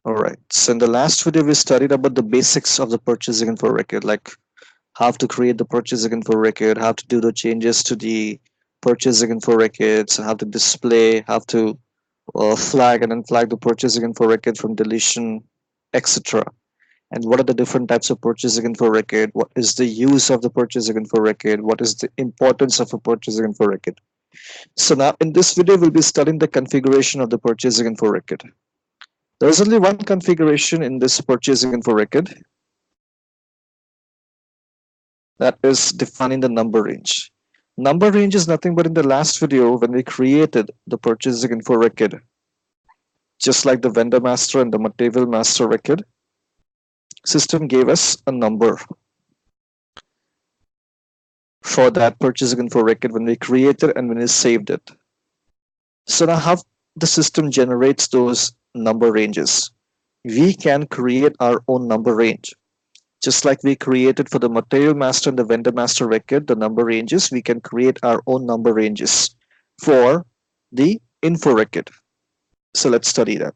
All right. So in the last video, we studied about the basics of the purchasing info record, like how to create the purchasing info record, how to do the changes to the purchasing info records, how to display, how to flag and unflag the purchasing info record from deletion, etc. And what are the different types of purchasing info record? What is the use of the purchasing info record? What is the importance of a purchasing info record? So now in this video, we'll be studying the configuration of the purchasing info record. There is only one configuration in this purchasing info record, that is defining the number range. Number range is nothing but in the last video when we created the purchasing info record, just like the vendor master and the material master record, system gave us a number for that purchasing info record when we created and when we saved it. So now how the system generates those number ranges? We can create our own number range. Just like we created for the material master and the vendor master record, the number ranges, we can create our own number ranges for the info record. So let's study that.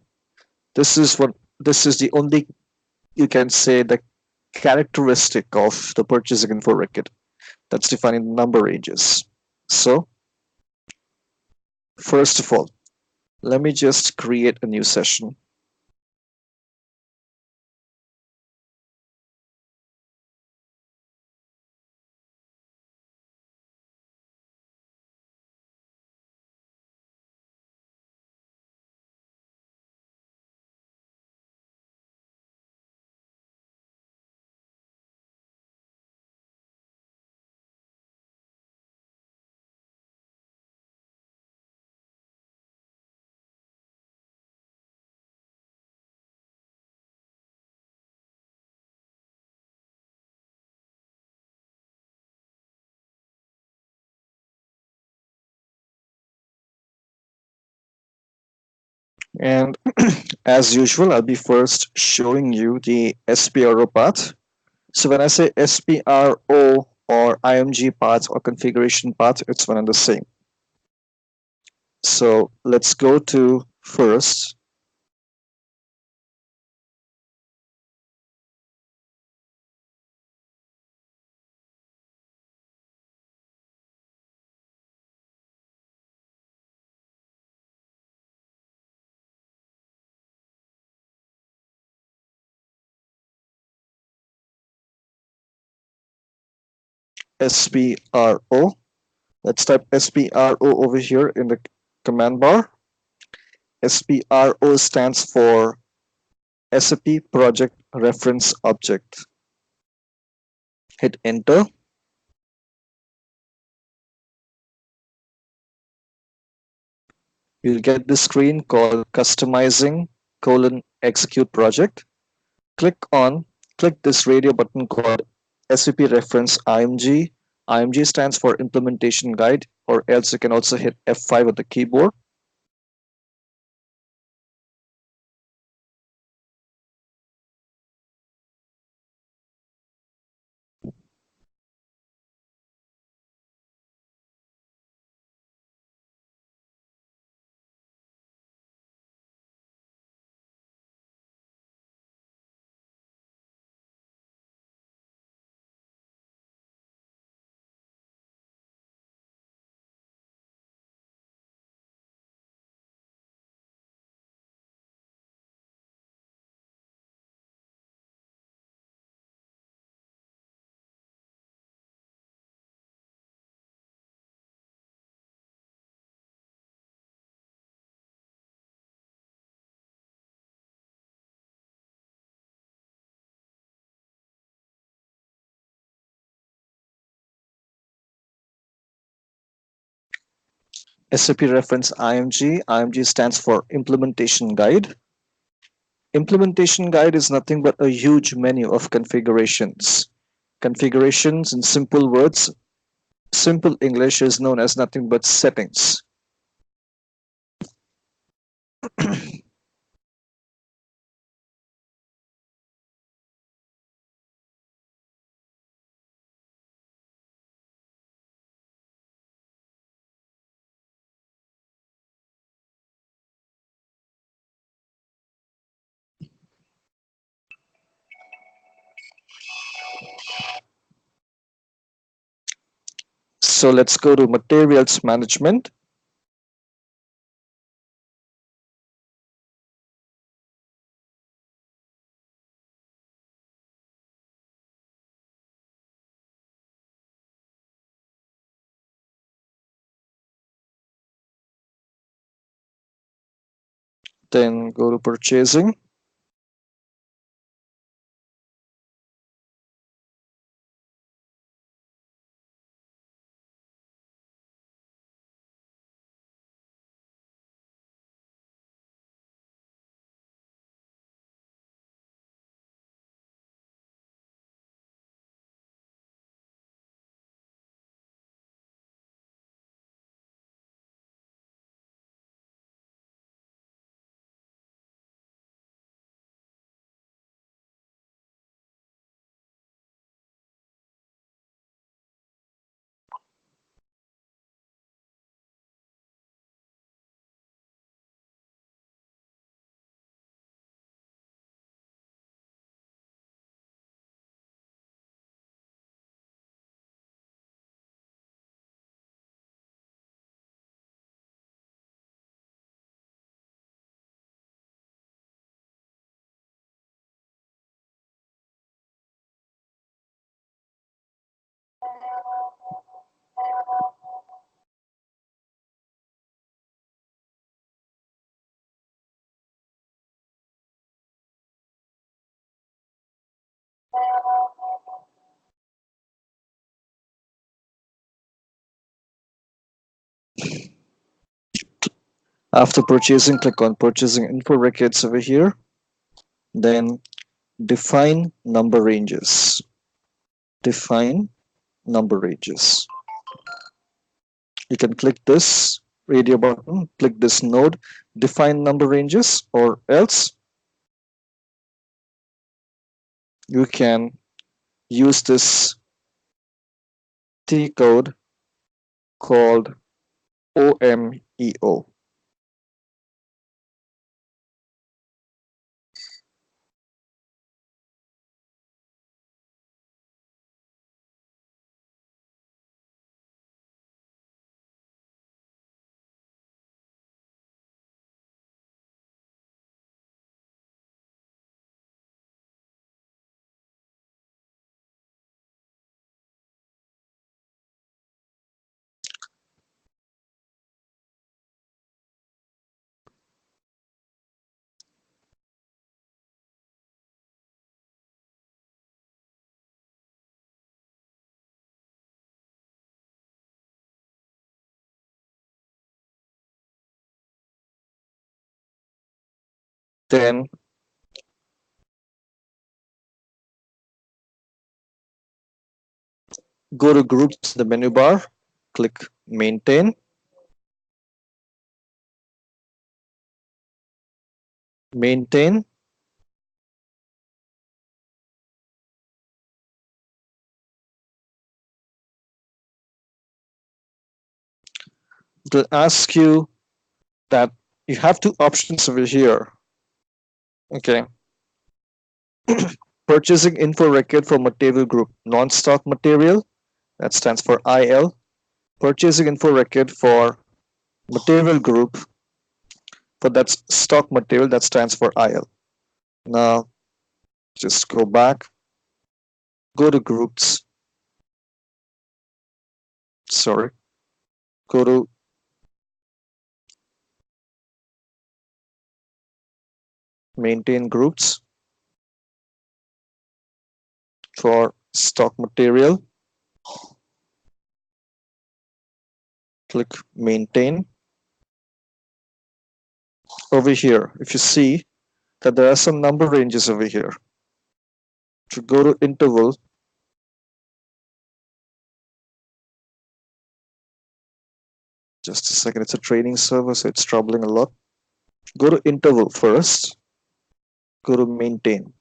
This is the only, you can say, the characteristic of the purchasing info record, that's defining number ranges. So first of all, let me just create a new session. And as usual, I'll be first showing you the SPRO path. So when I say SPRO or IMG path or configuration path, it's one and the same. So let's go to first SPRO. Let's type SPRO over here in the command bar. SPRO stands for SAP Project Reference Object. Hit enter. You'll get this screen called customizing execute project. Click on click this radio button called SAP reference IMG. IMG stands for implementation guide, or else you can also hit F5 on the keyboard. SAP reference IMG. IMG stands for implementation guide. Implementation guide is nothing but a huge menu of configurations. Configurations, in simple words, simple English, is known as nothing but settings. So let's go to materials management. Then go to purchasing. After purchasing, click on purchasing info records over here. Then define number ranges. Define number ranges. You can click this radio button, click this node, define number ranges, or else you can use this T code called OMEO. Then go to groups in the menu bar, click maintain, maintain, to ask you that you have two options over here. Okay, purchasing info record for material group non-stock material, that stands for IL. Purchasing info record for material group for that stock material, that stands for IL. Now just go back, go to groups, sorry, go to maintain groups for stock material, click maintain. Over here, if you see that there are some number ranges over here, to go to interval, just a second, it's a training server, so it's troubling a lot. Go to interval first, go to maintain.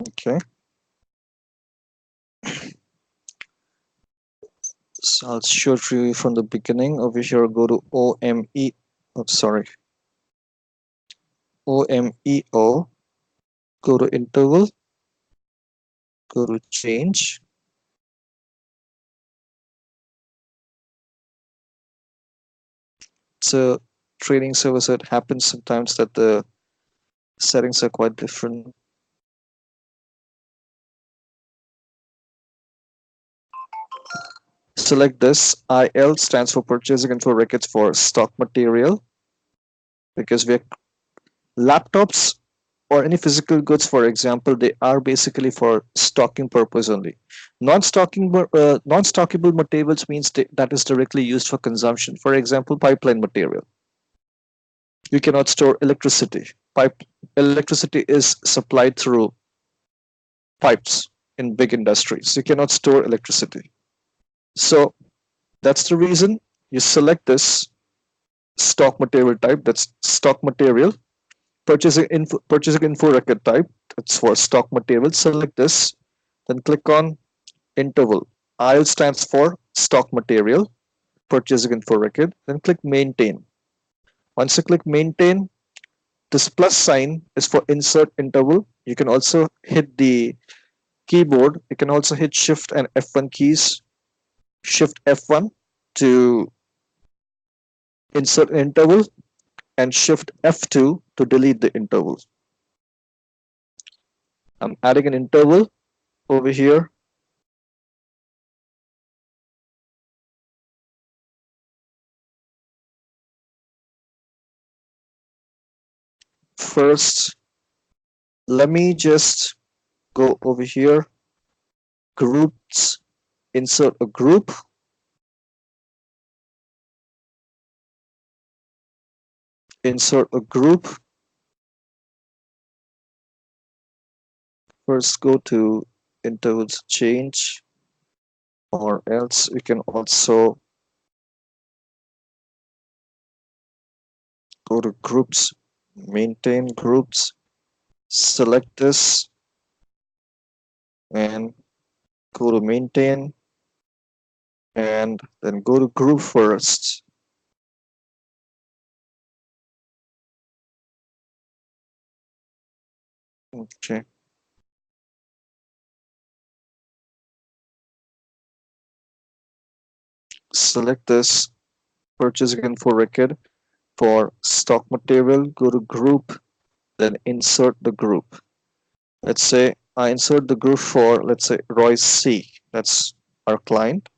Okay, so I'll show it to you from the beginning. Over here, go to OME. Oh, sorry, OMEO. Go to interval. Go to change. So training server, so it happens sometimes that the settings are quite different. Select this. IL stands for purchasing info records for stock material, because we are laptops or any physical goods, for example, they are basically for stocking purpose only. Non-stockable materials means that is directly used for consumption. For example, pipeline material. You cannot store electricity. Electricity is supplied through pipes in big industries. You cannot store electricity. So that's the reason you select this stock material type. That's stock material. Purchasing info record type. That's for stock material. Select this. Then click on interval. IL stands for stock material. Purchasing info record. Then click maintain. Once you click maintain, this plus sign is for insert interval. You can also hit the keyboard. You can also hit shift and F1 keys. Shift F1 to insert an interval, and shift F2 to delete the interval. I'm adding an interval over here. First, let me just go over here, groups, insert a group, insert a group. First, go to intervals change, or else we can also go to groups, maintain groups, select this, and go to maintain, and then go to group first. Okay. Select this purchasing info record for stock material, go to group, then insert the group. Let's say I insert the group for, let's say, Royce C. That's our client.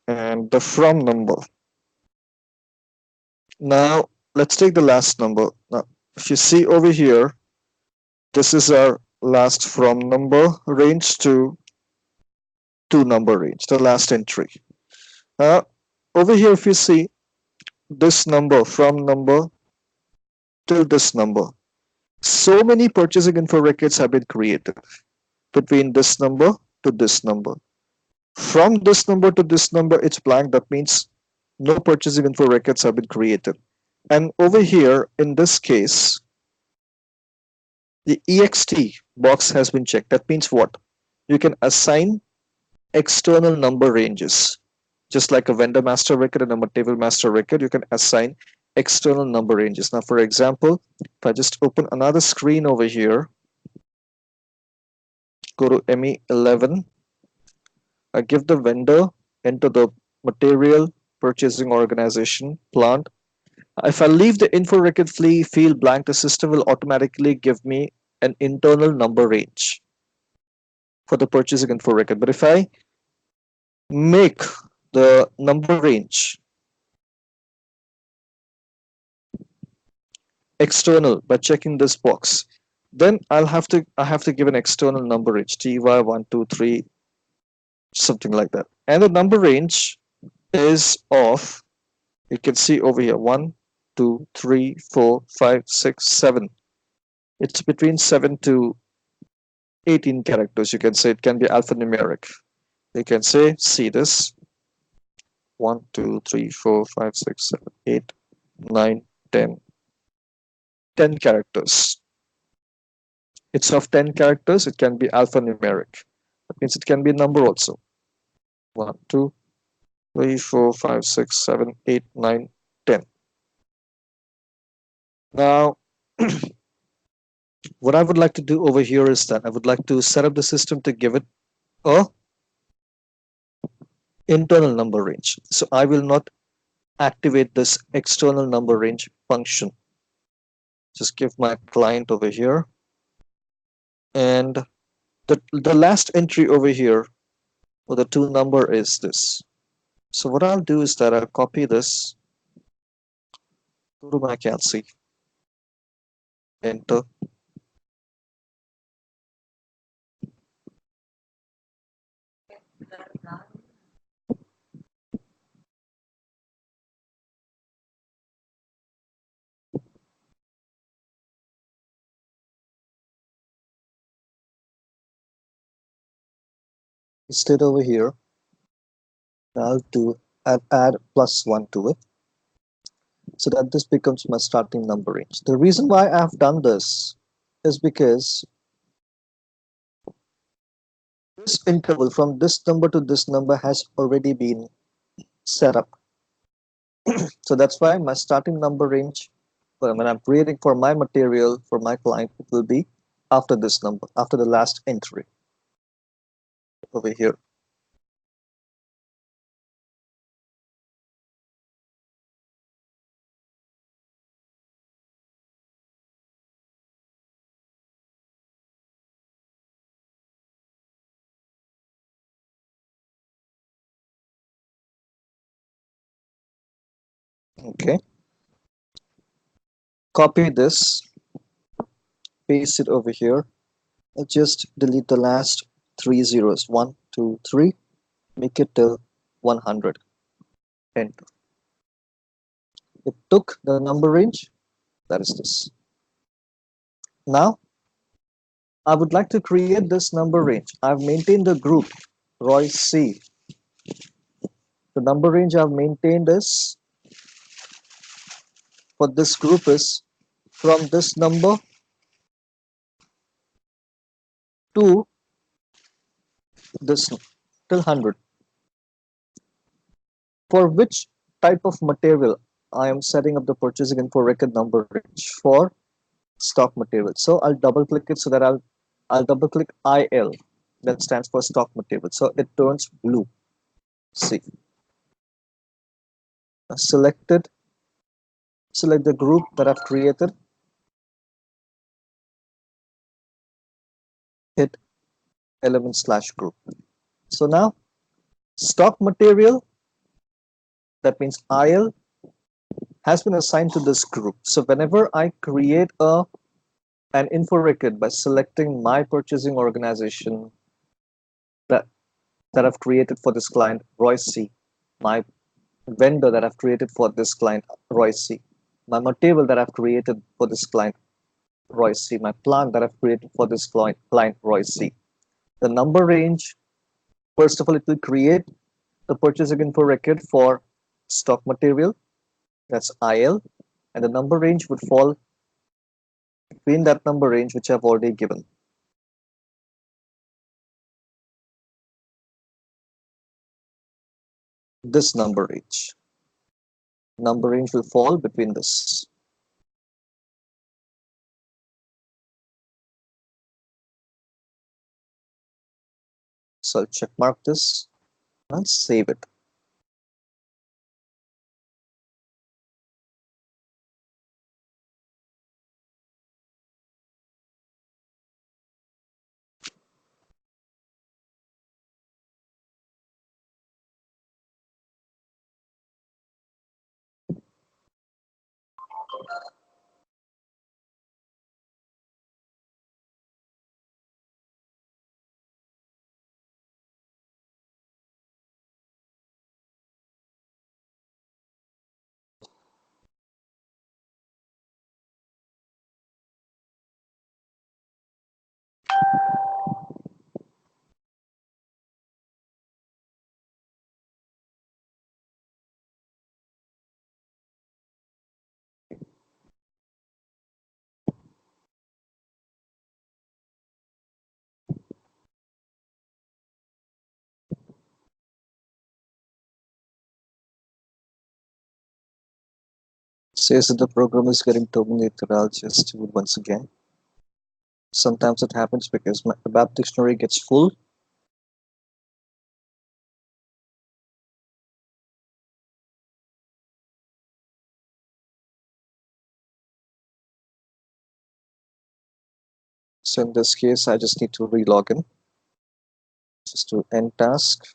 And the from number. Now, let's take the last number. Now, if you see over here, this is our last from number range to number range, the last entry. Over here, if you see this number, from number till this number, so many purchasing info records have been created between this number to this number. From this number to this number, it's blank. That means no purchasing info records have been created. And over here, in this case, the EXT box has been checked. That means what? You can assign external number ranges. Just like a vendor master record and a material master record, you can assign external number ranges. Now, for example, if I just open another screen over here, go to ME11, I give the vendor, enter the material, purchasing organization, plant. If I leave the info record field blank, the system will automatically give me an internal number range for the purchasing info record. But if I make the number range external by checking this box, then I have to give an external number range, TY123, something like that. And the number range is of, you can see over here, 1, 2, 3, 4, 5, 6, 7. It's between 7 to 18 characters. You can say it can be alphanumeric. You can say, see this, 1, 2, 3, 4, 5, 6, 7, 8, 9, 10. 10 characters. It's of 10 characters. It can be alphanumeric. That means it can be a number also. 1, 2, 3, 4, 5, 6, 7, 8, 9, 10. Now, what I would like to do over here is that I would like to set up the system to give it a internal number range. So I will not activate this external number range function. Just give my client over here, and the last entry over here for the two number is this. So what I'll do is that I'll copy this, go to my calc, enter, paste it over here. I'll add +1 to it so that this becomes my starting number range. The reason why I've done this is because this interval from this number to this number has already been set up. So that's why my starting number range, when I'm creating for my material for my client, it will be after this number, after the last entry over here. Okay, copy this, paste it over here. I'll just delete the last three zeros, 1, 2, 3, make it till 100. Enter. It took the number range, that is this. Now, I would like to create this number range. I've maintained the group Roy C. The number range I've maintained is for this group is from this number to this till 100. For which type of material I am setting up the purchasing info record number range for stock material. So I'll double click it so that I'll double click IL, that stands for stock material. So it turns blue. See, selected, select the group that I've created, hit element/group. So now stock material, that means IL, has been assigned to this group. So whenever I create an info record by selecting my purchasing organization that that I've created for this client, Roy C, my vendor that I've created for this client, Roy C, my material that I've created for this client, Roy C, my plant that I've created for this client, Roy C. The number range, first of all, it will create the purchasing info record for stock material, that's IL, and the number range would fall between that number range which I've already given. This number range. Number range will fall between this. So I'll check mark this and save it. Says that the program is getting terminated. I'll just do it once again. Sometimes it happens because my ABAP dictionary gets full. So in this case, I just need to re-log in. Just to end task.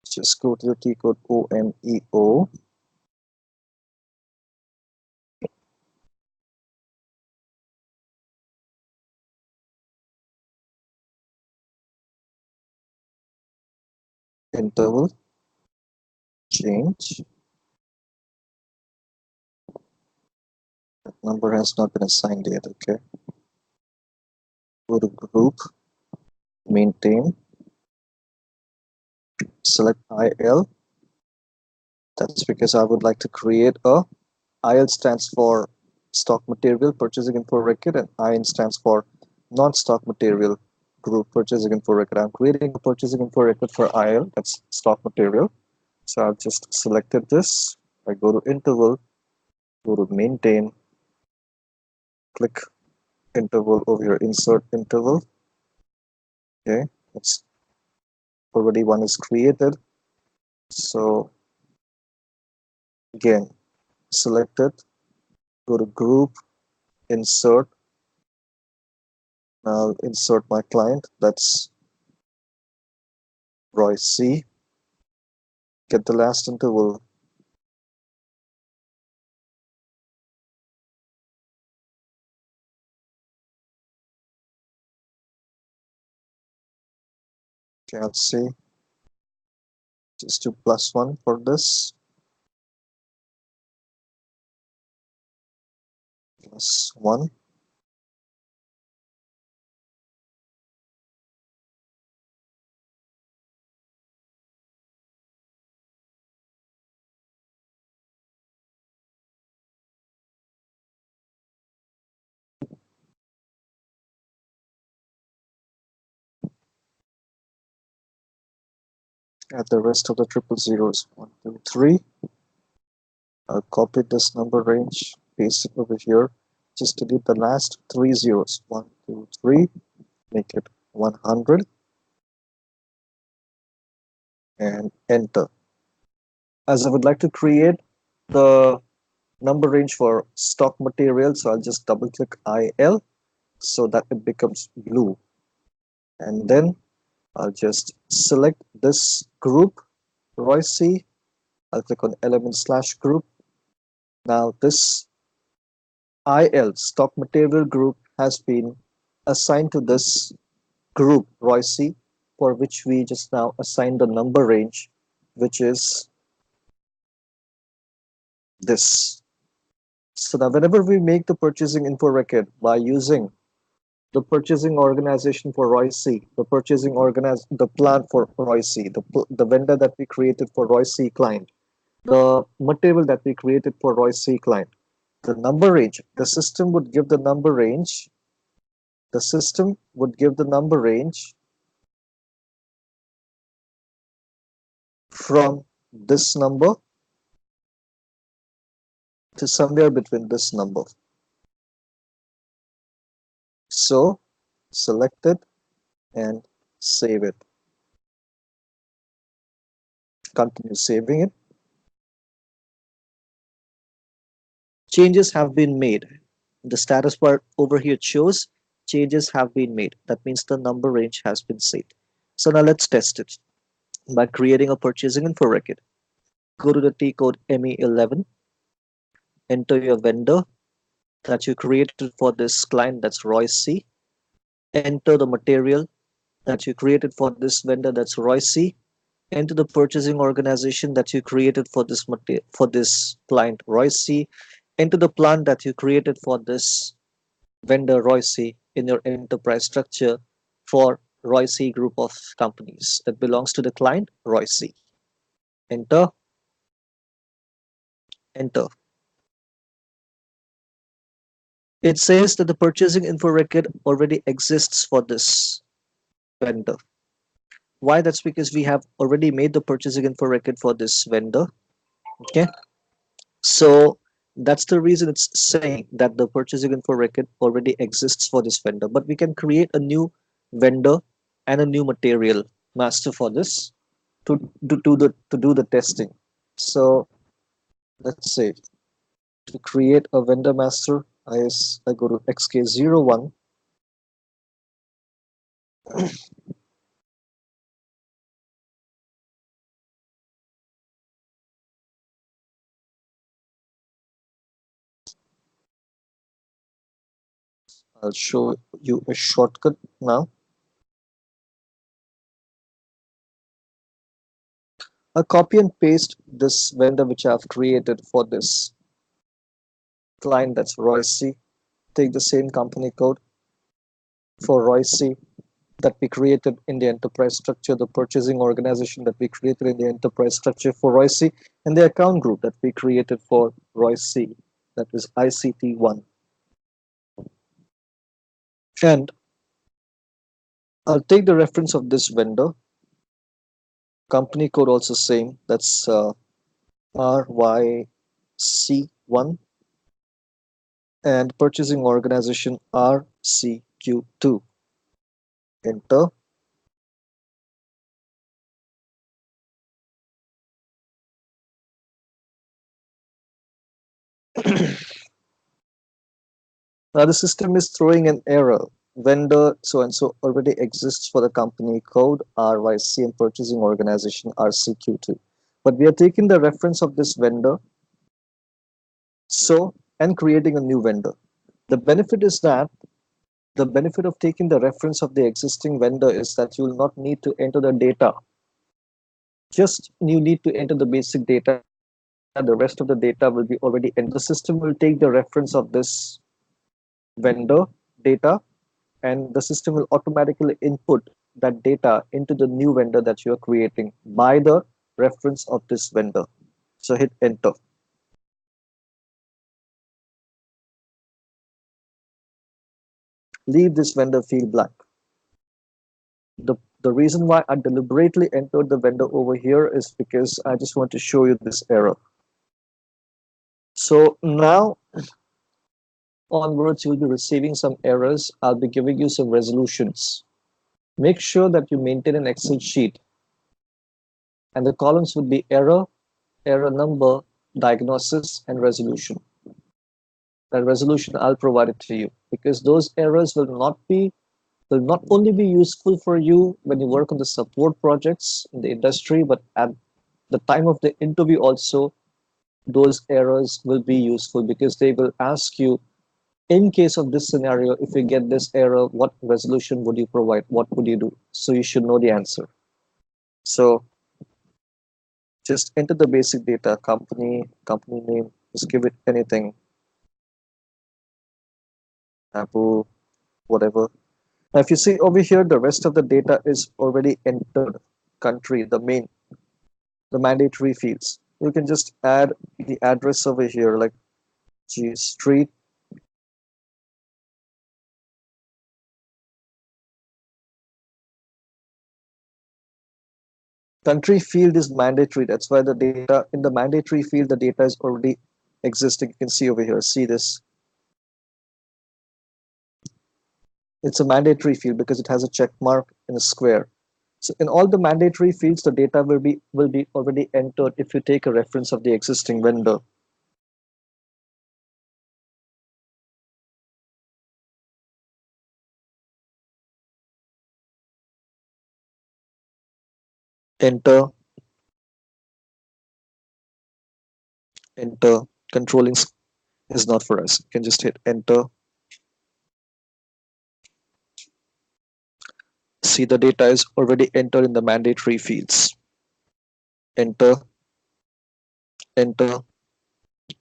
Just go to the T code OMEO. Interval change. That number has not been assigned yet. Okay. Go to group, maintain, select IL. That's because I would like to create a IL stands for stock material purchasing info record, and IN stands for non-stock material group purchasing info record. I'm creating a purchasing info record for IL, that's stock material. So I've just selected this. I go to interval, go to maintain, click interval over here, insert interval. Okay, it's already one is created. So again, select it, go to group, insert. Now insert my client, that's Roy C. Get the last interval. Okay, let's see. Just do +1 for this. +1. Add the rest of the triple zeros. 1, 2, 3. I'll copy this number range, paste it over here. Just delete the last 3 zeros. 1, 2, 3. Make it 100. And enter. As I would like to create the number range for stock material, so I'll just double click IL so that it becomes blue. And then I'll just select this group, Roy C. I'll click on element slash group. Now this IL stock material group has been assigned to this group Roy C, for which we just now assigned the number range, which is this. So now whenever we make the purchasing info record by using the purchasing organization for Roy C, the plan for Roy C, the vendor that we created for Roy C client, the material that we created for Roy C client, the number range, the system would give the number range. The system would give the number range from this number to somewhere between this number. So select it and save it. Continue saving it. Changes have been made. The status bar over here shows changes have been made. That means the number range has been saved. So now let's test it by creating a purchasing info record. Go to the T code ME11, enter your vendor that you created for this client, that's Roy C. Enter the material that you created for this vendor, that's Roy C. Enter the purchasing organization that you created for this client, Roy C. Enter the plant that you created for this vendor, Roy C. in your enterprise structure for Roy C group of companies that belongs to the client, Roy C. Enter, enter. It says that the purchasing info record already exists for this vendor. Why? That's because we have already made the purchasing info record for this vendor. Okay. So that's the reason it's saying that the purchasing info record already exists for this vendor. But we can create a new vendor and a new material master for this to do the testing. So let's say to create a vendor master, I go to XK01. I'll show you a shortcut now. I copy and paste this vendor which I've created for this client, that's Roy C. Take the same company code for Roy C that we created in the enterprise structure, the purchasing organization that we created in the enterprise structure for Roy C, and the account group that we created for Roy C, that is ICT1. And I'll take the reference of this vendor, company code also same, that's RYC1, and purchasing organization RCQ2. Enter. Now the system is throwing an error. Vendor so and so already exists for the company code RYC and purchasing organization RCQ2. But we are taking the reference of this vendor so and creating a new vendor. The benefit is that the benefit of taking the reference of the existing vendor is that you will not need to enter the data. Just you need to enter the basic data. The rest of the data will be already entered. The system will take the reference of this vendor data, and the system will automatically input that data into the new vendor that you are creating by the reference of this vendor. So hit enter. Leave this vendor field blank. The reason why I deliberately entered the vendor over here is because I just want to show you this error. So now onwards, you'll be receiving some errors. I'll be giving you some resolutions. Make sure that you maintain an Excel sheet, and the columns would be error, error number, diagnosis, and resolution. That resolution I'll provide it to you, because those errors will not only be useful for you when you work on the support projects in the industry, but at the time of the interview also, those errors will be useful because they will ask you, in case of this scenario, if you get this error, what resolution would you provide? What would you do? So you should know the answer. So just enter the basic data, company name, just give it anything, Apple, whatever. Now, if you see over here, the rest of the data is already entered. Country, the mandatory fields. You can just add the address over here, like street. Country field is mandatory. That's why the data in the mandatory field, the data is already existing. You can see over here. See this. It's a mandatory field because it has a check mark in a square. So in all the mandatory fields, the data will be already entered if you take a reference of the existing vendor. enter, enter. Controlling is not for us. You can just hit enter. See, the data is already entered in the mandatory fields. Enter, enter,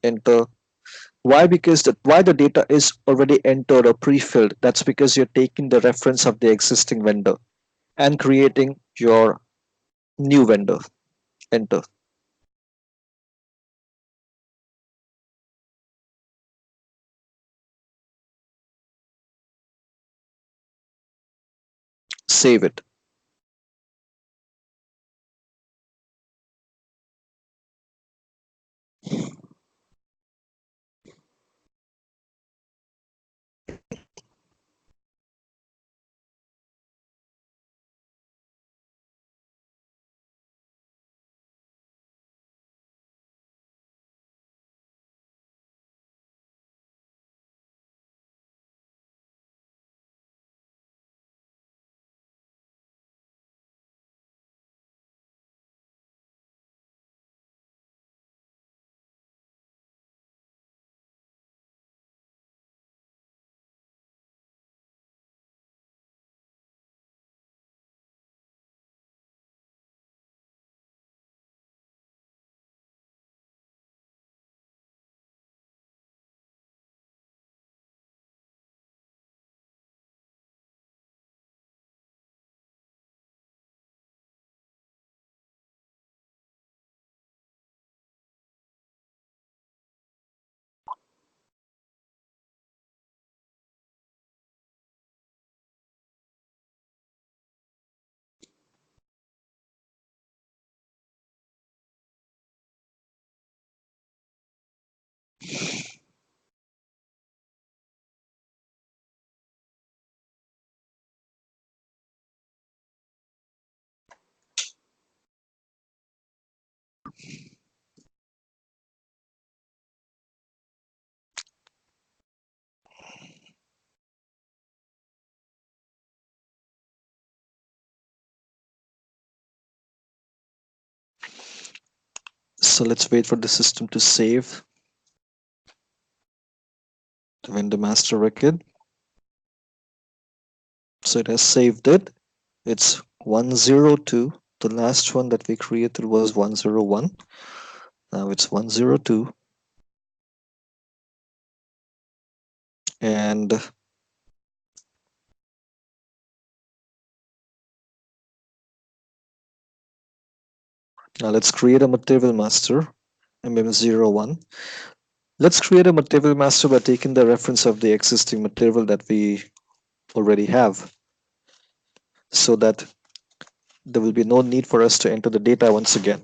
enter. Why? Because why the data is already entered or pre-filled. That's because you're taking the reference of the existing vendor and creating your new vendor. Enter. Save it. So let's wait for the system to save the vendor master record. So it has saved it. It's 102. The last one that we created was 101. Now it's 102. And now let's create a material master, MM01. Let's create a material master by taking the reference of the existing material that we already have, so that there will be no need for us to enter the data once again.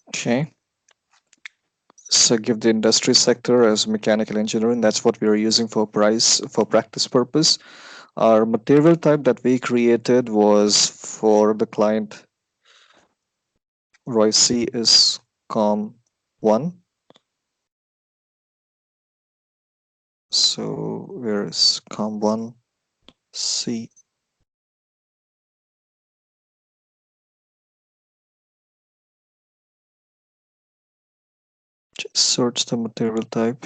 Okay. So give the industry sector as mechanical engineering. That's what we are using for practice purpose. Our material type that we created was for the client Roy C is COM1. So where is COM1 C? Just search the material type.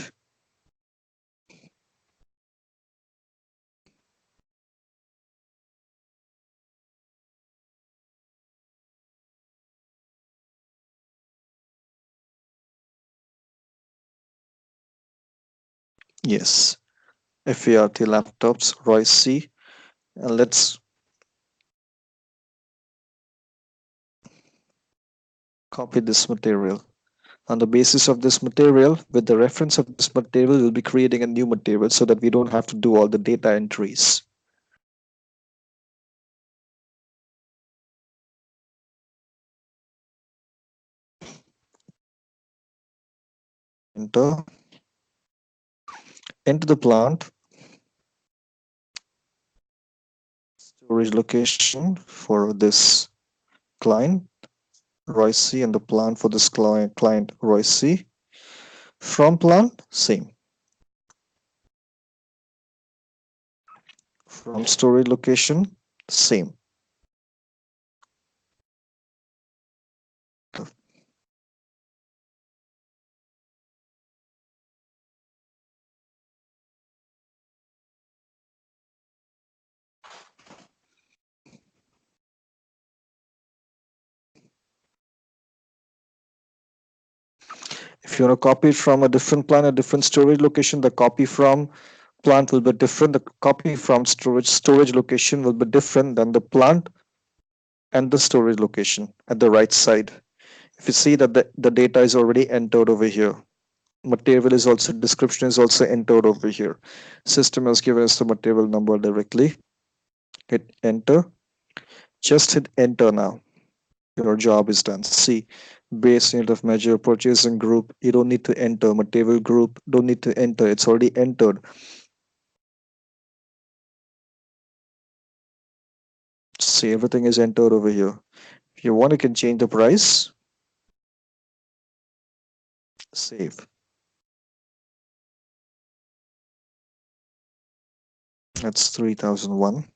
Yes, FART laptops, Roy C. And let's copy this material. On the basis of this material, with the reference of this material, we'll be creating a new material so that we don't have to do all the data entries. Enter, enter the plant, storage location for this client, Roy C, and the plant for this client Roy C. From plant, same. From storage location, same. If you want to copy it from a different plant, a different storage location, the copy from plant will be different. The copy from storage location will be different than the plant and the storage location at the right side. If you see that the data is already entered over here, material is also, description is also entered over here. System has given us the material number directly. Hit enter. Just hit enter now. Your job is done. See, base unit of measure, purchasing group, you don't need to enter. Material group, don't need to enter. It's already entered. See, everything is entered over here. If you want, you can change the price. Save. That's 3001.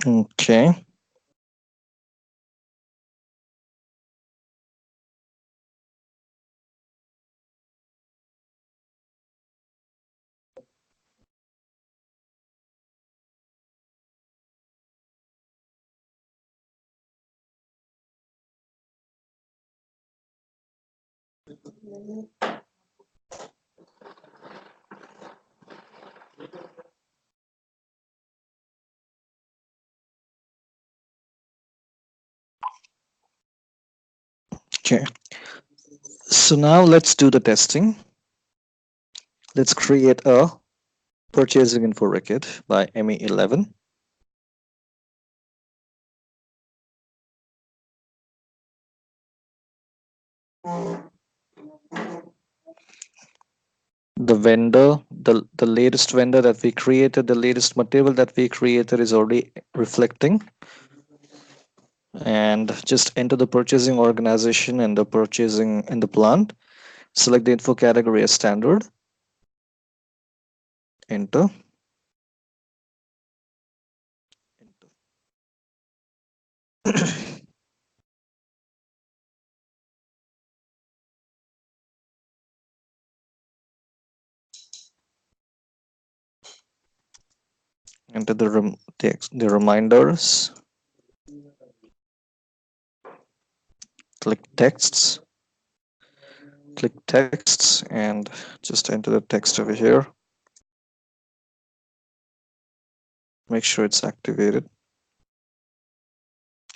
Okay. Okay. So now let's do the testing. Let's create a purchasing info record by ME11. The vendor, the latest vendor that we created, the latest material that we created is already reflecting. And just enter the purchasing organization and the purchasing in the plant. Select the info category as standard. Enter. enter the reminders, click texts, and just enter the text over here. Make sure it's activated.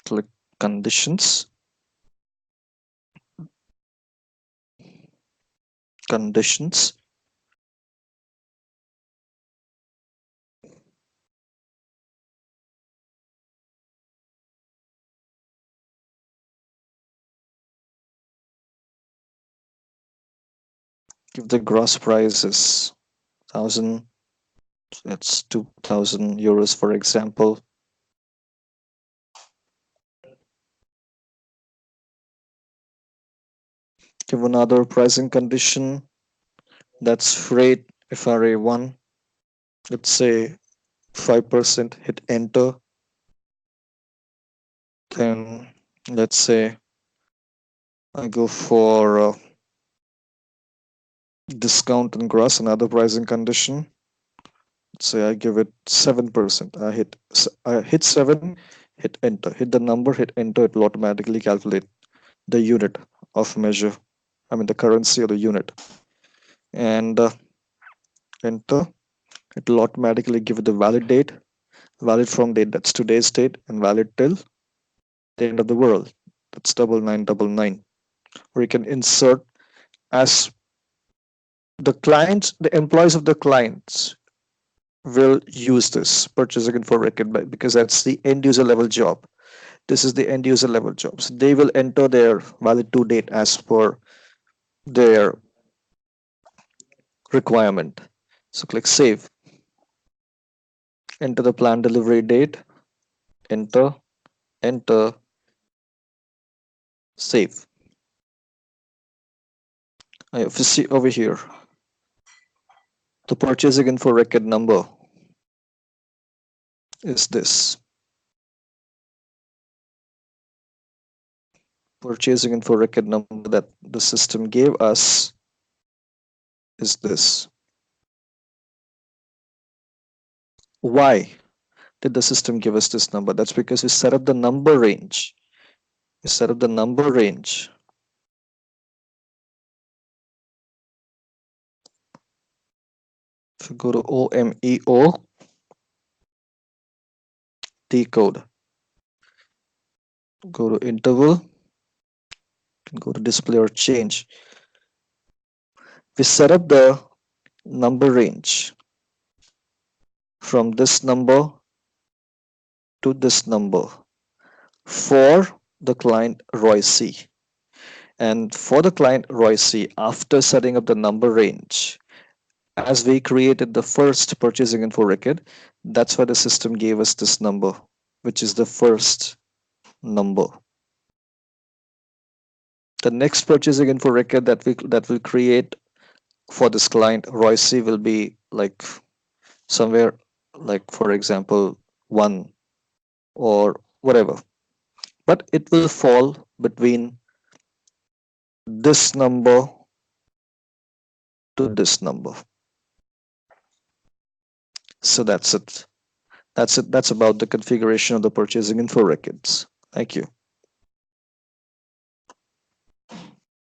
Click conditions, conditions, give the gross price is 1000, it's 2000 euros for example. Give another pricing condition, that's freight FRA1, let's say 5%, hit enter. Then let's say I go for discount and gross, another pricing condition. Let's say I give it 7%. I hit 7, hit enter, hit the number, hit enter. It will automatically calculate the unit of measure. I mean the currency or the unit, and enter. It will automatically give it the valid date, valid from date, that's today's date, and valid till the end of the world. That's 9999. Or you can insert as the clients, the employees of the clients will use this purchasing info record because that's the end user level job. This is the end user level job. So they will enter their valid to date as per their requirement. So click save, enter the plan delivery date, enter, enter, save. If you see over here, the purchasing info record number is this. Purchasing info record number that the system gave us is this. Why did the system give us this number? That's because we set up the number range. We set up the number range. If you go to OMEO, decode, go to interval, go to display or change. We set up the number range from this number to this number for the client Royce. And for the client Royce, after setting up the number range, as we created the first purchasing info record, that's why the system gave us this number, which is the first number. The next purchasing info record that will create for this client Royce will be like somewhere, like for example 1 or whatever, but it will fall between this number to this number. So that's it. That's about the configuration of the purchasing info records. Thank you.